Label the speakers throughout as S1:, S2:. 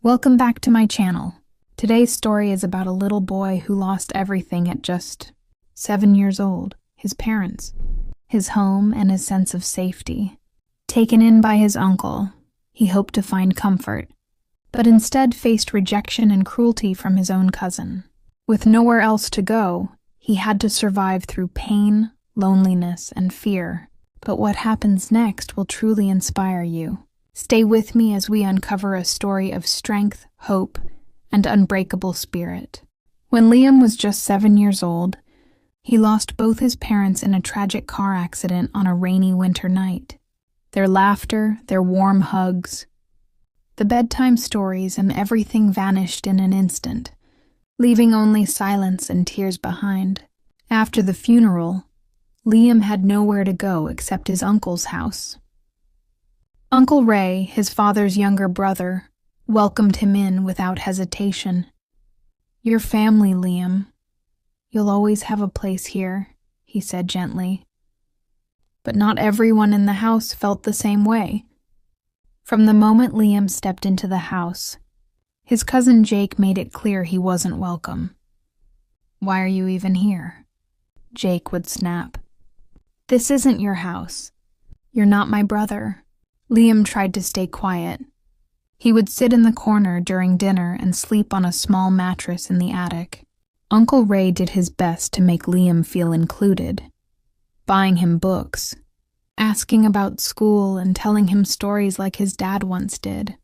S1: Welcome back to my channel. Today's story is about a little boy who lost everything at just 7 years old. His parents, his home, and his sense of safety. Taken in by his uncle, he hoped to find comfort, but instead faced rejection and cruelty from his own cousin. With nowhere else to go, he had to survive through pain, loneliness, and fear. But what happens next will truly inspire you. Stay with me as we uncover a story of strength, hope, and unbreakable spirit. When Liam was just 7 years old, he lost both his parents in a tragic car accident on a rainy winter night. Their laughter, their warm hugs, the bedtime stories, and everything vanished in an instant, leaving only silence and tears behind. After the funeral, Liam had nowhere to go except his uncle's house. Uncle Ray, his father's younger brother, welcomed him in without hesitation. "Your family, Liam. You'll always have a place here," he said gently. But not everyone in the house felt the same way. From the moment Liam stepped into the house, his cousin Jake made it clear he wasn't welcome. "Why are you even here?" Jake would snap. "This isn't your house. You're not my brother." Liam tried to stay quiet. He would sit in the corner during dinner and sleep on a small mattress in the attic. Uncle Ray did his best to make Liam feel included, buying him books, asking about school, and telling him stories like his dad once did.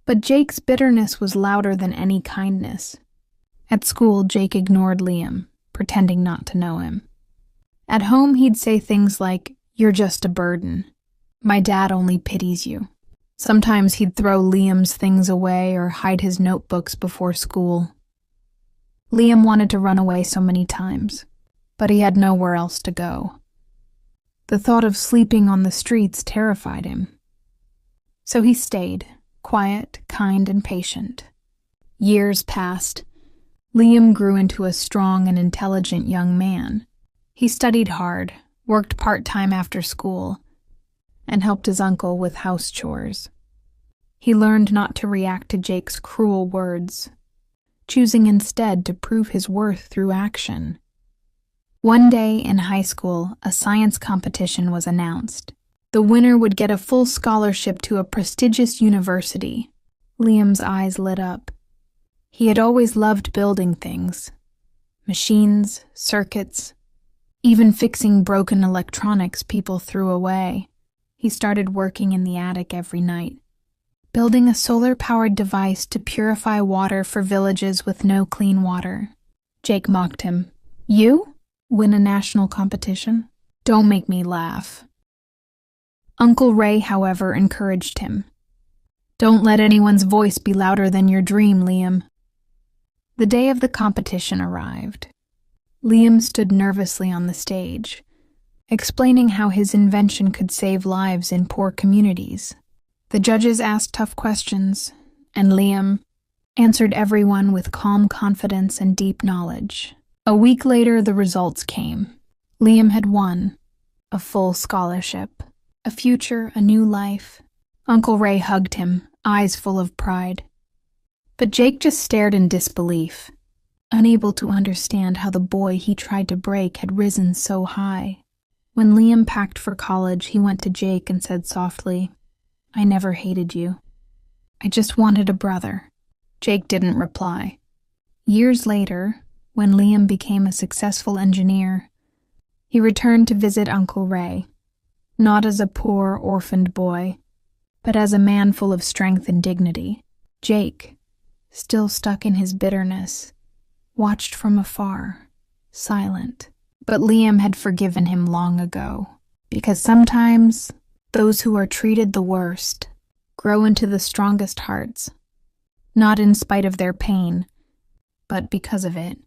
S1: But Jake's bitterness was louder than any kindness. At school, Jake ignored Liam, pretending not to know him. At home, he'd say things like, "You're just a burden. My dad only pities you." Sometimes he'd throw Liam's things away or hide his notebooks before school. Liam wanted to run away so many times, but he had nowhere else to go. The thought of sleeping on the streets terrified him. So he stayed, quiet, kind, and patient. Years passed. Liam grew into a strong and intelligent young man. He studied hard, worked part-time after school, and helped his uncle with house chores. He learned not to react to Jake's cruel words, choosing instead to prove his worth through action. One day in high school, a science competition was announced. The winner would get a full scholarship to a prestigious university. Liam's eyes lit up. He had always loved building things, machines, circuits, even fixing broken electronics people threw away. He started working in the attic every night, building a solar-powered device to purify water for villages with no clean water. Jake mocked him. "You? Win a national competition? Don't make me laugh." Uncle Ray, however, encouraged him. "Don't let anyone's voice be louder than your dream, Liam." The day of the competition arrived. Liam stood nervously on the stage, explaining how his invention could save lives in poor communities. The judges asked tough questions, and Liam answered everyone with calm confidence and deep knowledge. A week later, the results came. Liam had won. A full scholarship. A future, a new life. Uncle Ray hugged him, eyes full of pride. But Jake just stared in disbelief, unable to understand how the boy he tried to break had risen so high. When Liam packed for college, he went to Jake and said softly, "I never hated you. I just wanted a brother." Jake didn't reply. Years later, when Liam became a successful engineer, he returned to visit Uncle Ray, not as a poor, orphaned boy, but as a man full of strength and dignity. Jake, still stuck in his bitterness, watched from afar, silent. But Liam had forgiven him long ago, because sometimes those who are treated the worst grow into the strongest hearts, not in spite of their pain, but because of it.